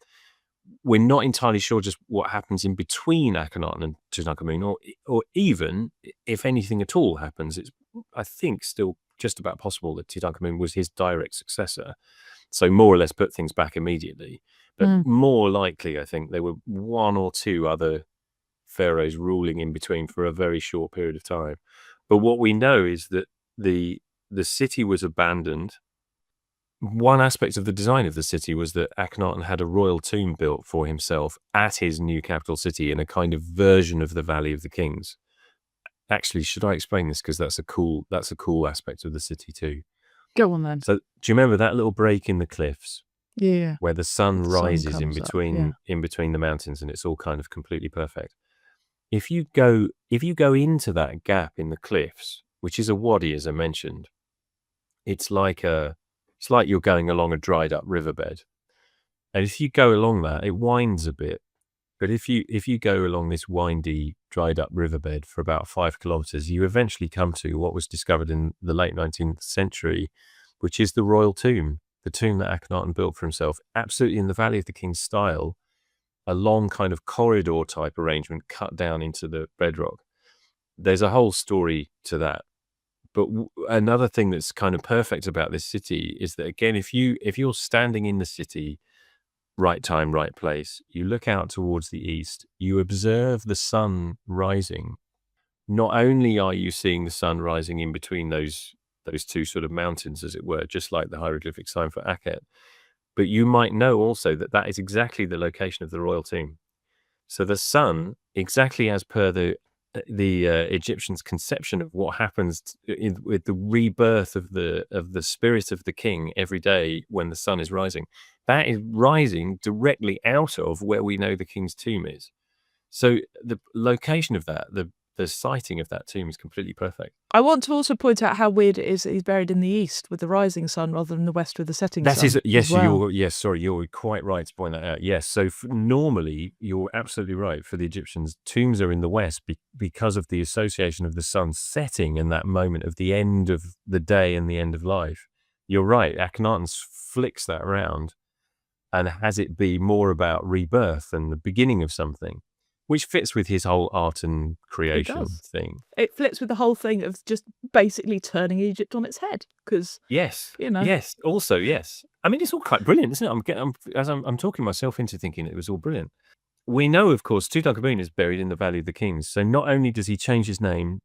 We're not entirely sure just what happens in between Akhenaten and Tutankhamun, or even if anything at all happens. It's, I think, still just about possible that Tutankhamun was his direct successor, so more or less put things back immediately. But more likely, I think, there were one or two other pharaohs ruling in between for a very short period of time. But what we know is that the city was abandoned. One aspect of the design of the city was that Akhenaten had a royal tomb built for himself at his new capital city in a kind of version of the Valley of the Kings. Actually, should I explain this? Because that's a cool aspect of the city too.
Go on then.
So do you remember that little break in the cliffs?
Yeah.
Where the sun rises in
comes up,
between the mountains, and it's all kind of completely perfect. If you go into that gap in the cliffs, which is a wadi, as I mentioned, it's like you're going along a dried up riverbed. And if you go along that, it winds a bit. But if you go along this windy, dried up riverbed for about 5 kilometers, you eventually come to what was discovered in the late 19th century, which is the royal tomb, the tomb that Akhenaten built for himself, absolutely in the Valley of the Kings style, a long kind of corridor type arrangement cut down into the bedrock. There's a whole story to that. But another thing that's kind of perfect about this city is that, again, if you're standing in the city, right time, right place, you look out towards the east, you observe the sun rising. Not only are you seeing the sun rising in between those two sort of mountains, as it were, just like the hieroglyphic sign for Akhet, but you might know also that that is exactly the location of the royal tomb. So the sun, exactly as per the Egyptians' conception of what happens with the rebirth of the spirit of the king every day when the sun is rising, that is rising directly out of where we know the king's tomb is. So the location of that, the sighting of that tomb is completely perfect.
I want to also point out how weird it is that he's buried in the east with the rising sun rather than the west with the setting sun.
That is, yes,
well.
you're quite right to point that out. Yes, so normally, you're absolutely right. For the Egyptians, tombs are in the west because of the association of the sun setting and that moment of the end of the day and the end of life. You're right, Akhenaten flicks that around and has it be more about rebirth and the beginning of something, which fits with his whole art and creation thing.
It fits with the whole thing of just basically turning Egypt on its head. Because
yes,
you know,
yes, also yes. I mean, it's all quite brilliant, isn't it? I'm talking myself into thinking it was all brilliant. We know, of course, Tutankhamun is buried in the Valley of the Kings. So not only does he change his name,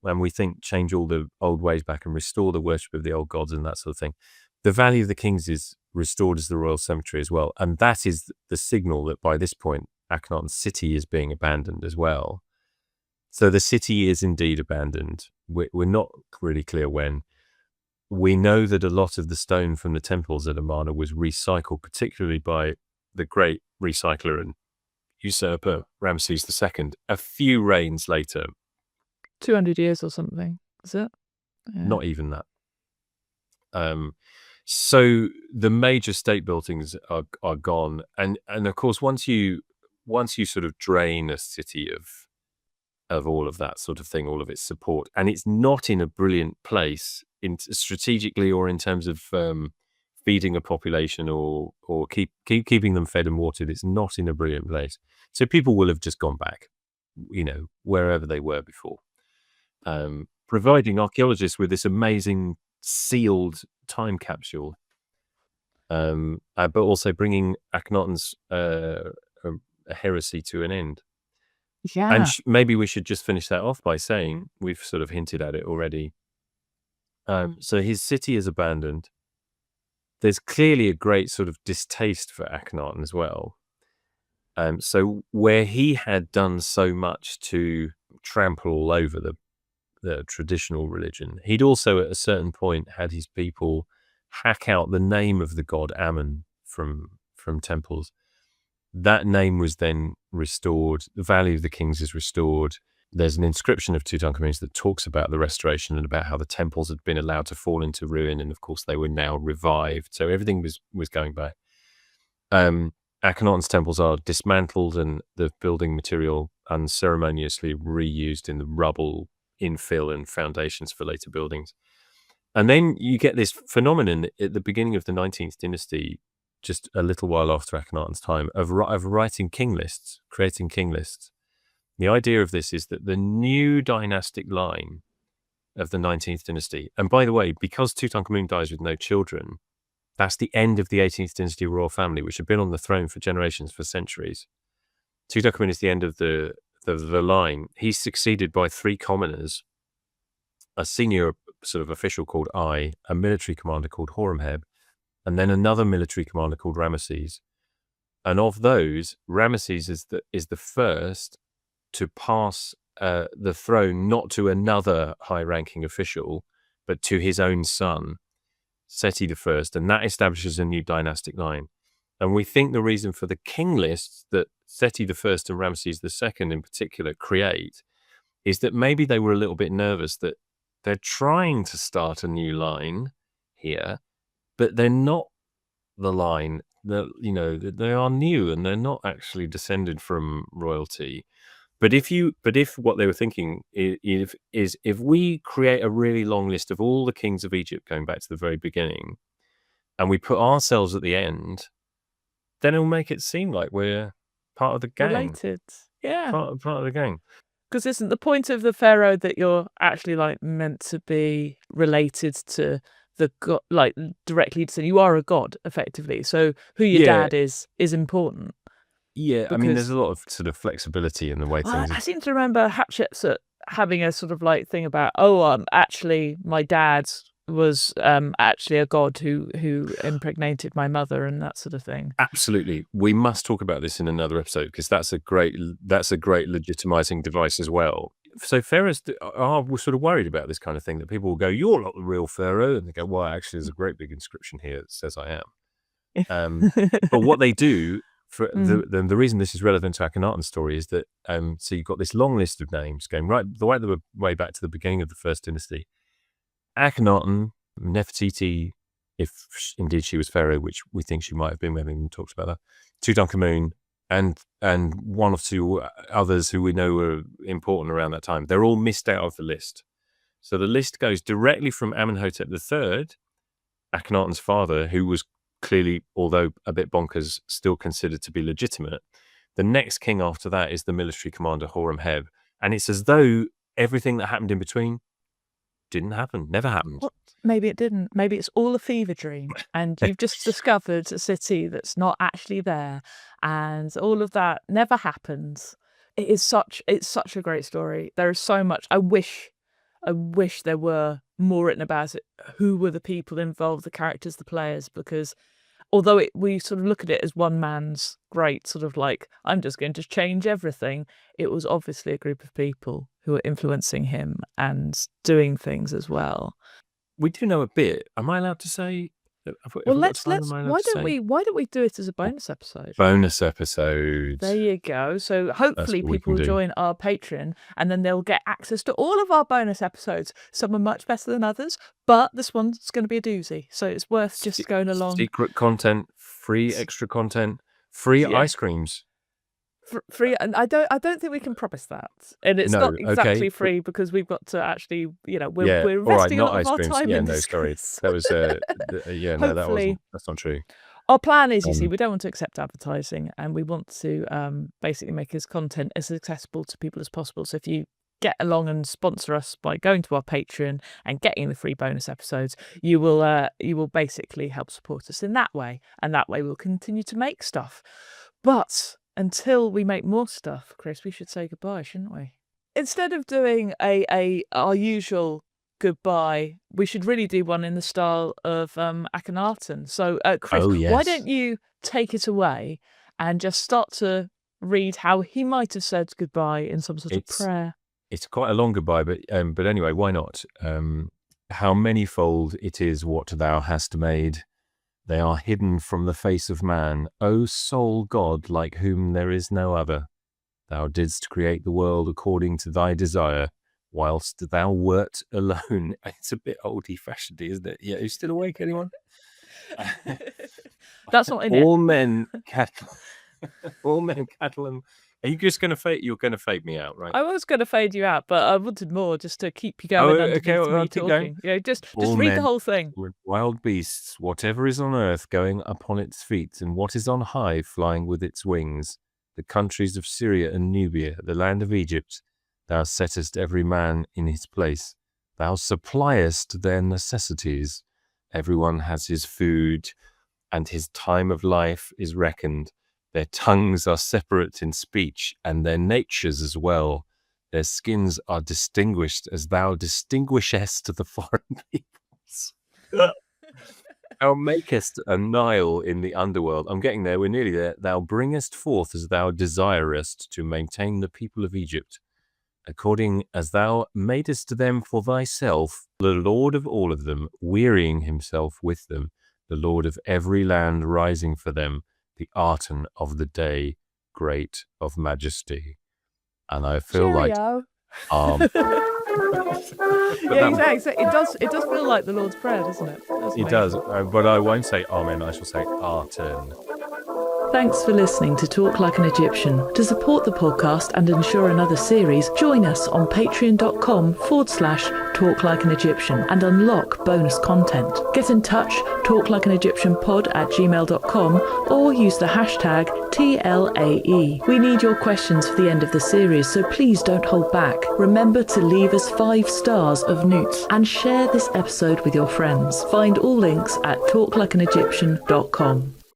and we think change all the old ways back and restore the worship of the old gods and that sort of thing, the Valley of the Kings is restored as the royal cemetery as well, and that is the signal that by this point Akhenaten's city is being abandoned as well. So the city is indeed abandoned. We're not really clear when. We know that a lot of the stone from the temples at Amarna was recycled, particularly by the great recycler and usurper Ramses II, a few reigns later.
200 years or something, is it?
Yeah. Not even that. So the major state buildings are gone. And of course, once you sort of drain a city of all of that sort of thing, all of its support, and it's not in a brilliant place strategically or in terms of feeding a population or keeping them fed and watered, it's not in a brilliant place. So people will have just gone back, wherever they were before, providing archaeologists with this amazing sealed time capsule, but also bringing Akhenaten's heresy to an end.
Yeah.
And maybe we should just finish that off by saying, we've sort of hinted at it already. So his city is abandoned. There's clearly a great sort of distaste for Akhenaten as well. So where he had done so much to trample all over the traditional religion, he'd also at a certain point had his people hack out the name of the god Amun from temples. That name was then restored. The value of the kings is restored. There's an inscription of Tutankhamun that talks about the restoration and about how the temples had been allowed to fall into ruin, and of course they were now revived. So everything was going back. Akhenaten's temples are dismantled and the building material unceremoniously reused in the rubble, infill, and foundations for later buildings. And then you get this phenomenon at the beginning of the 19th dynasty, just a little while after Akhenaten's time, of writing king lists, creating king lists. The idea of this is that the new dynastic line of the 19th dynasty, and by the way, because Tutankhamun dies with no children, that's the end of the 18th dynasty royal family, which had been on the throne for generations, for centuries. Tutankhamun is the end of the line. He's succeeded by 3 commoners, a senior sort of official called a military commander called Horemheb, and then another military commander called Ramesses. And of those, Ramesses is the first to pass the throne not to another high-ranking official, but to his own son, Seti I, and that establishes a new dynastic line. And we think the reason for the king lists that Seti I and Ramesses II in particular create is that maybe they were a little bit nervous that they're trying to start a new line here, but they're not the line that, they are new and they're not actually descended from royalty. But if what they were thinking is if we create a really long list of all the kings of Egypt going back to the very beginning, and we put ourselves at the end, then it'll make it seem like we're part of the gang.
Related. Yeah.
Part of the gang.
Because isn't the point of the pharaoh that you're actually meant to be related to the god, directly to, you are a god effectively. So who your dad is important.
Yeah, I mean, there's a lot of sort of flexibility in the way things.
I seem to remember Hatshepsut having a sort of thing about, actually my dad was actually a god who impregnated my mother and that sort of thing.
Absolutely, we must talk about this in another episode because that's a great legitimizing device as well. So pharaohs are sort of worried about this kind of thing, that people will go, "You're not the real pharaoh," and they go, "Well, actually, there's a great big inscription here that says I am." But what they do. The reason this is relevant to Akhenaten's story is that so you've got this long list of names going right the way back to the beginning of the first dynasty. Akhenaten, Nefertiti, if indeed she was pharaoh, which we think she might have been, we haven't even talked about that. Tutankhamun and one or two others who we know were important around that time. They're all missed out of the list. So the list goes directly from Amenhotep III, Akhenaten's father, who was clearly, although a bit bonkers, still considered to be legitimate. The next king after that is the military commander Horemheb. And it's as though everything that happened in between didn't happen, never happened.
Well, maybe it didn't. Maybe it's all a fever dream and you've just discovered a city that's not actually there and all of that never happens. It's such a great story. There is so much. I wish there were more written about it. Who were the people involved, the characters, the players? Because although we sort of look at it as one man's great sort of I'm just going to change everything, it was obviously a group of people who were influencing him and doing things as well.
We do know a bit. Am I allowed to say?
Well, let's. Why don't we do it as a bonus episode?
Bonus episode.
There you go. So hopefully people will join our Patreon, and then they'll get access to all of our bonus episodes. Some are much better than others, but this one's going to be a doozy. So it's worth just going along.
Secret content, free extra content, free ice creams.
Free, and I don't think we can promise that, and it's not exactly free because we've got to actually, we're investing a lot of our time in this.
Sorry, that was that's not true.
Our plan is, you see, we don't want to accept advertising, and we want to basically make this content as accessible to people as possible. So if you get along and sponsor us by going to our Patreon and getting the free bonus episodes, you will basically help support us in that way, and that way we'll continue to make stuff. But until we make more stuff, Chris, we should say goodbye, shouldn't we? Instead of doing our usual goodbye, we should really do one in the style of Akhenaten. So, Chris, why don't you take it away and just start to read how he might have said goodbye in some sort of prayer?
It's quite a long goodbye, but anyway, why not? How manifold it is what thou hast made. They are hidden from the face of man, O sole God, like whom there is no other. Thou didst create the world according to thy desire, whilst thou wert alone. It's a bit oldie-fashioned, isn't it? Yeah, are you still awake, anyone?
That's not in
all men, cattle, and... Are you just going to fade? You're going to fade me out, right?
I was going to fade you out, but I wanted more just to keep you going underneath
okay,
me
I'll keep
talking.
going.
Just
All
read the
men
whole thing.
were wild beasts, whatever is on earth going upon its feet, and what is on high flying with its wings. The countries of Syria and Nubia, the land of Egypt, thou settest every man in his place. Thou suppliest their necessities. Everyone has his food, and his time of life is reckoned. Their tongues are separate in speech, and their natures as well. Their skins are distinguished as thou distinguishest the foreign peoples. Thou makest a Nile in the underworld. I'm getting there, we're nearly there. Thou bringest forth as thou desirest to maintain the people of Egypt, according as thou madest them for thyself, the Lord of all of them, wearying himself with them, the Lord of every land rising for them, the Aten of the day, great of majesty. And I feel
Cheerio.
like
Yeah, exactly. It does feel like the Lord's Prayer, doesn't it?
It does, but I won't say Amen, I shall say Aten.
Thanks for listening to Talk Like an Egyptian. To support the podcast and ensure another series, join us on patreon.com/Talk Like an Egyptian and unlock bonus content. Get in touch, talklikeanegyptianpod@gmail.com or use the hashtag TLAE. We need your questions for the end of the series, so please don't hold back. Remember to leave us 5 stars of newts and share this episode with your friends. Find all links at talklikeanegyptian.com.